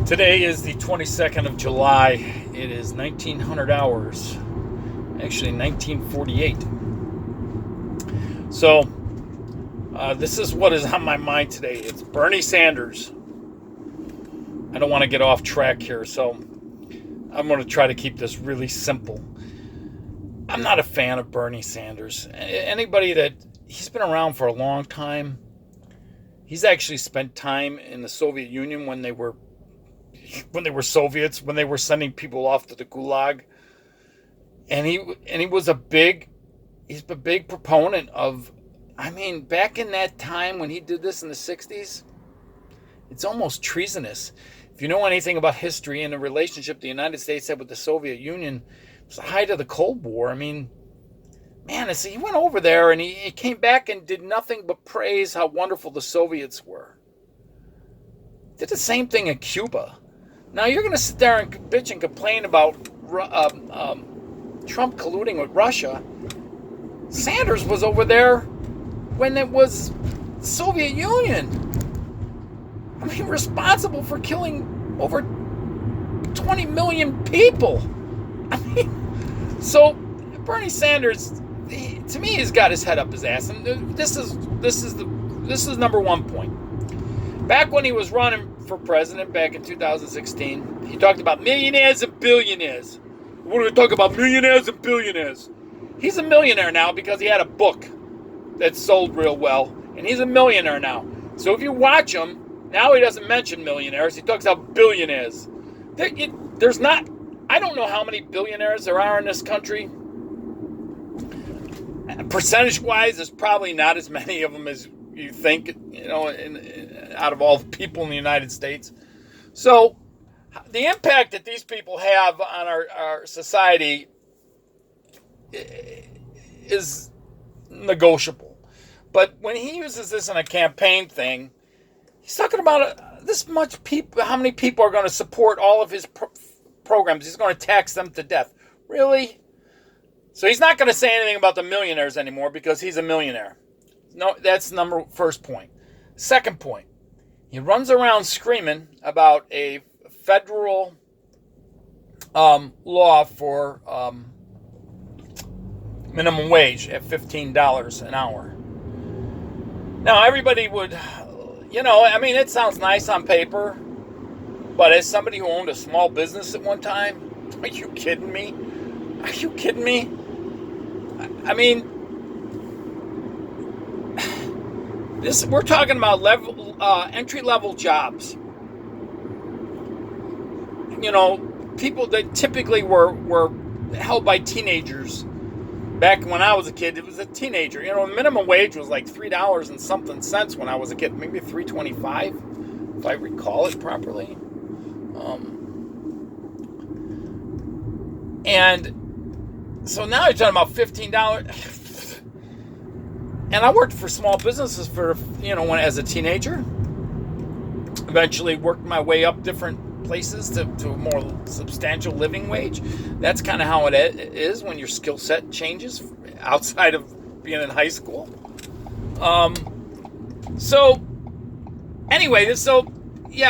Today is the 22nd of July. It is 1900 hours. Actually, 1948. So, this is what is on my mind today. It's Bernie Sanders. I don't want to get off track here, so I'm going to try to keep this really simple. I'm not a fan of Bernie Sanders. He's been around for a long time. He's actually spent time in the Soviet Union when they were Soviets, when they were sending people off to the Gulag. And he's a big proponent of, back in that time when he did this in the 60s, it's almost treasonous. If you know anything about history and the relationship the United States had with the Soviet Union, it was the height of the Cold War. He went over there and he came back and did nothing but praise how wonderful the Soviets were. Did the same thing in Cuba. Now you're going to sit there and bitch and complain about Trump colluding with Russia. Sanders was over there when it was the Soviet Union. Responsible for killing over 20 million people. So Bernie Sanders, to me, has got his head up his ass, and this is number one point. Back when he was running for president back in 2016, he talked about millionaires and billionaires. We're going to talk about millionaires and billionaires. He's a millionaire now because he had a book that sold real well, and he's a millionaire now. So if you watch him, now he doesn't mention millionaires. He talks about billionaires. I don't know how many billionaires there are in this country. Percentage-wise, there's probably not as many of them as you think, out of all the people in the United States. So the impact that these people have on our society is negotiable. But when he uses this in a campaign thing, he's talking about this much people, how many people are going to support all of his programs. He's going to tax them to death. Really? So he's not going to say anything about the millionaires anymore because he's a millionaire. No, that's first point. Second point, he runs around screaming about a federal law for minimum wage at $15 an hour. Now, everybody would, it sounds nice on paper, but as somebody who owned a small business at one time, are you kidding me? Are you kidding me? We're talking about entry-level jobs. People that typically were held by teenagers. Back when I was a kid, it was a teenager. Minimum wage was like $3 and something cents when I was a kid. Maybe $3.25, if I recall it properly. And so now you're talking about $15. And I worked for small businesses as a teenager. Eventually worked my way up different places to a more substantial living wage. That's kind of how it is when your skill set changes outside of being in high school.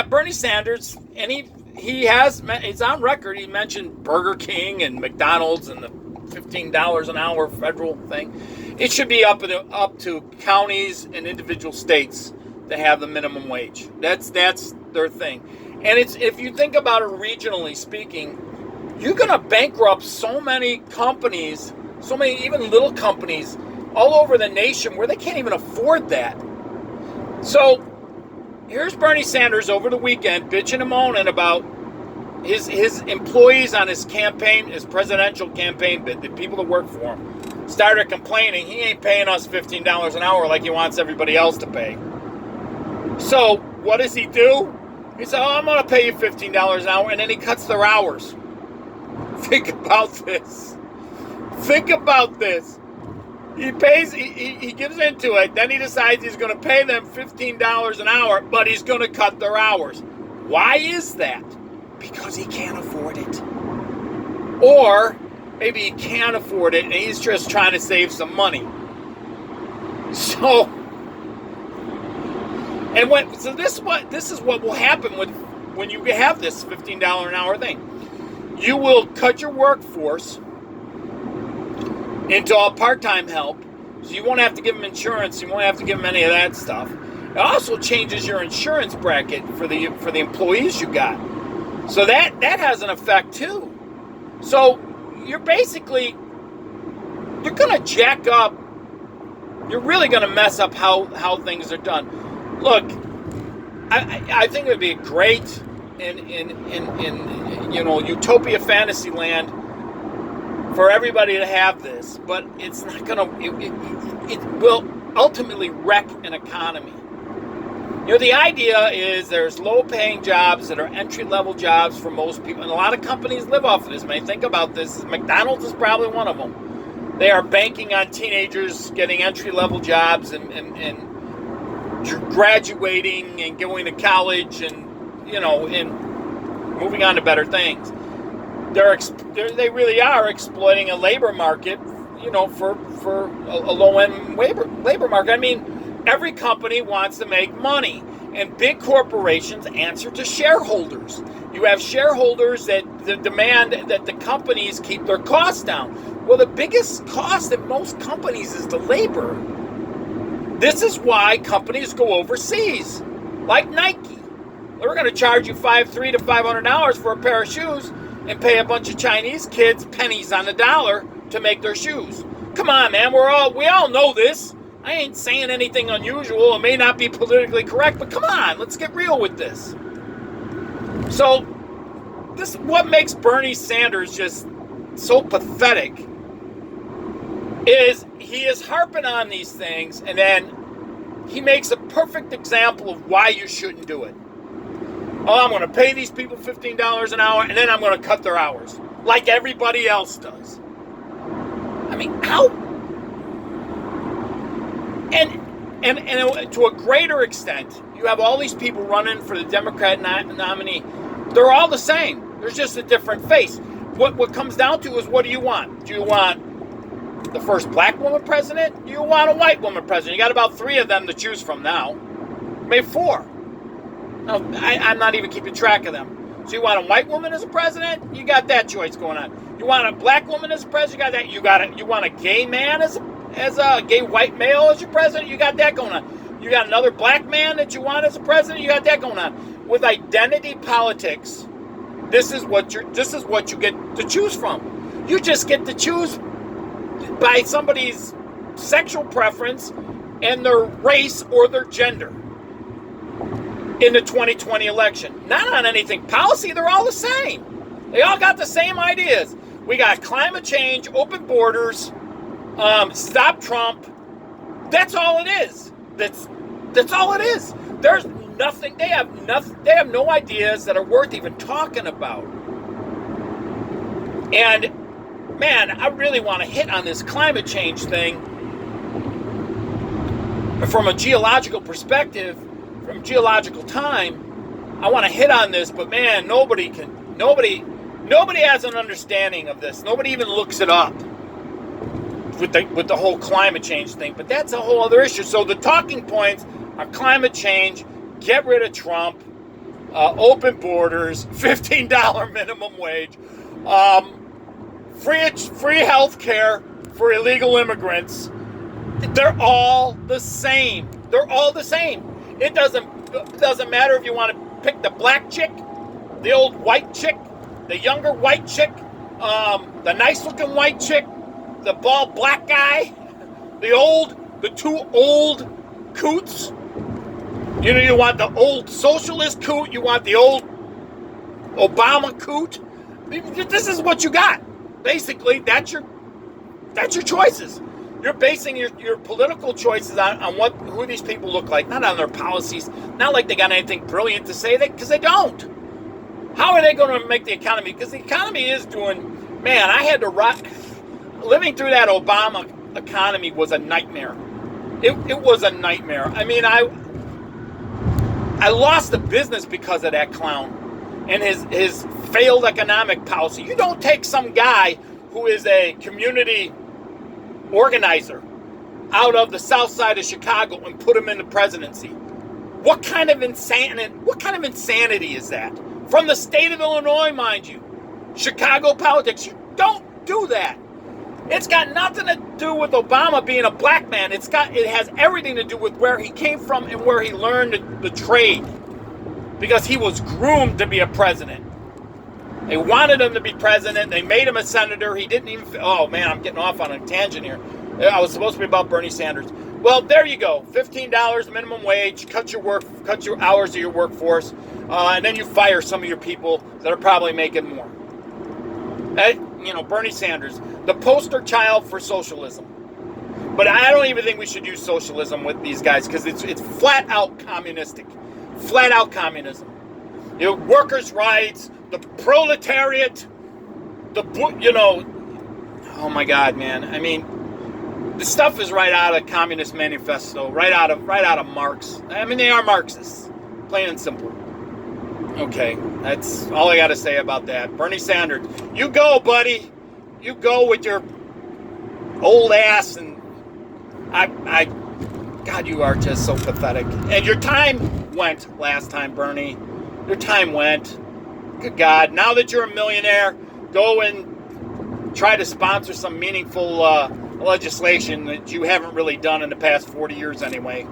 Bernie Sanders, and he's on record. He mentioned Burger King and McDonald's and the $15 an hour federal thing. It should be up to counties and individual states to have the minimum wage. That's their thing. And if you think about it regionally speaking, you're going to bankrupt so many companies, so many even little companies all over the nation where they can't even afford that. So here's Bernie Sanders over the weekend bitching and moaning about his employees on his campaign, his presidential campaign, the people that work for him, started complaining he ain't paying us $15 an hour like he wants everybody else to pay. So what does he do? He said, I'm going to pay you $15 an hour, and then he cuts their hours. Think about this. He gives into it, then he decides he's going to pay them $15 an hour, but he's going to cut their hours. Why is that? Because he can't afford it. Or maybe he can't afford it, and he's just trying to save some money. So this is what will happen when you have this $15 an hour thing. You will cut your workforce into all part-time help, so you won't have to give them insurance. You won't have to give them any of that stuff. It also changes your insurance bracket for the employees you got. So that has an effect too. So you're basically, you're going to jack up. You're really going to mess up how things are done. Look, I think it would be great in utopia fantasy land for everybody to have this, but it's not going to. It will ultimately wreck an economy. The idea is there's low-paying jobs that are entry-level jobs for most people, and a lot of companies live off of this. Man, think about this. McDonald's is probably one of them. They are banking on teenagers getting entry-level jobs and graduating and going to college and moving on to better things. They really are exploiting a labor market, for a low-end labor market. I mean, every company wants to make money, and big corporations answer to shareholders. You have shareholders that demand that the companies keep their costs down. Well, the biggest cost in most companies is the labor. This is why companies go overseas, like Nike. They're going to charge you $300 to $500 for a pair of shoes and pay a bunch of Chinese kids pennies on the dollar to make their shoes. Come on, man. We all know this. I ain't saying anything unusual. It may not be politically correct, but come on, let's get real with this. So, what makes Bernie Sanders just so pathetic is he is harping on these things, and then he makes a perfect example of why you shouldn't do it. Oh, I'm going to pay these people $15 an hour, and then I'm going to cut their hours, like everybody else does. I mean, how? And to a greater extent, you have all these people running for the Democrat nominee. They're all the same. There's just a different face. What comes down to is, what do you want? Do you want the first black woman president? Do you want a white woman president? You got about 3 of them to choose from now. Maybe 4. No, I'm not even keeping track of them. So you want a white woman as a president? You got that choice going on. You want a black woman as a president? You got that. You want a gay man as a gay white male as your president? You got that going on. You got another black man that you want as a president? You got that going on. With identity politics, this is what you get to choose from. You just get to choose by somebody's sexual preference and their race or their gender in the 2020 election. Not on anything policy. They're all the same. They all got the same ideas. We got climate change, open borders, stop Trump. That's all it is. That's all it is. There's nothing. They have nothing. They have no ideas that are worth even talking about. And man, I really want to hit on this climate change thing from a geological perspective, from geological time. I want to hit on this, but man, nobody has an understanding of this. Nobody even looks it up with the whole climate change thing. But that's a whole other issue. So the talking points are climate change, get rid of Trump, open borders, $15 minimum wage, free health care for illegal immigrants. They're all the same. They're all the same. It doesn't matter if you want to pick the black chick, the old white chick, the younger white chick, the nice-looking white chick, the bald black guy, the 2 old coots. You want the old socialist coot, you want the old Obama coot. This is what you got. Basically, that's your choices. You're basing your political choices on who these people look like, not on their policies. Not like they got anything brilliant to say, because they don't. How are they going to make the economy? Because the economy is doing, man, I had to living through that Obama economy was a nightmare. It was a nightmare. I mean, I lost the business because of that clown and his failed economic policy. You don't take some guy who is a community organizer out of the south side of Chicago and put him in the presidency. What kind of insanity is that? From the state of Illinois, mind you. Chicago politics. You don't do that. It's got nothing to do with Obama being a black man. It has everything to do with where he came from and where he learned the trade. Because he was groomed to be a president. They wanted him to be president. They made him a senator. He didn't even... Oh, man, I'm getting off on a tangent here. I was supposed to be about Bernie Sanders. Well, there you go. $15 minimum wage. Cut your hours of your workforce. And then you fire some of your people that are probably making more. Bernie Sanders, the poster child for socialism. But I don't even think we should use socialism with these guys because it's flat out communistic. Flat out communism. Workers' rights, the proletariat, oh my God, man. I mean, the stuff is right out of Communist Manifesto, right out of Marx. I mean, they are Marxists, plain and simple. Okay, that's all I got to say about that. Bernie Sanders, you go, buddy. You go with your old ass, and God, you are just so pathetic. And your time went last time, Bernie. Your time went. Good God, now that you're a millionaire, go and try to sponsor some meaningful legislation that you haven't really done in the past 40 years anyway.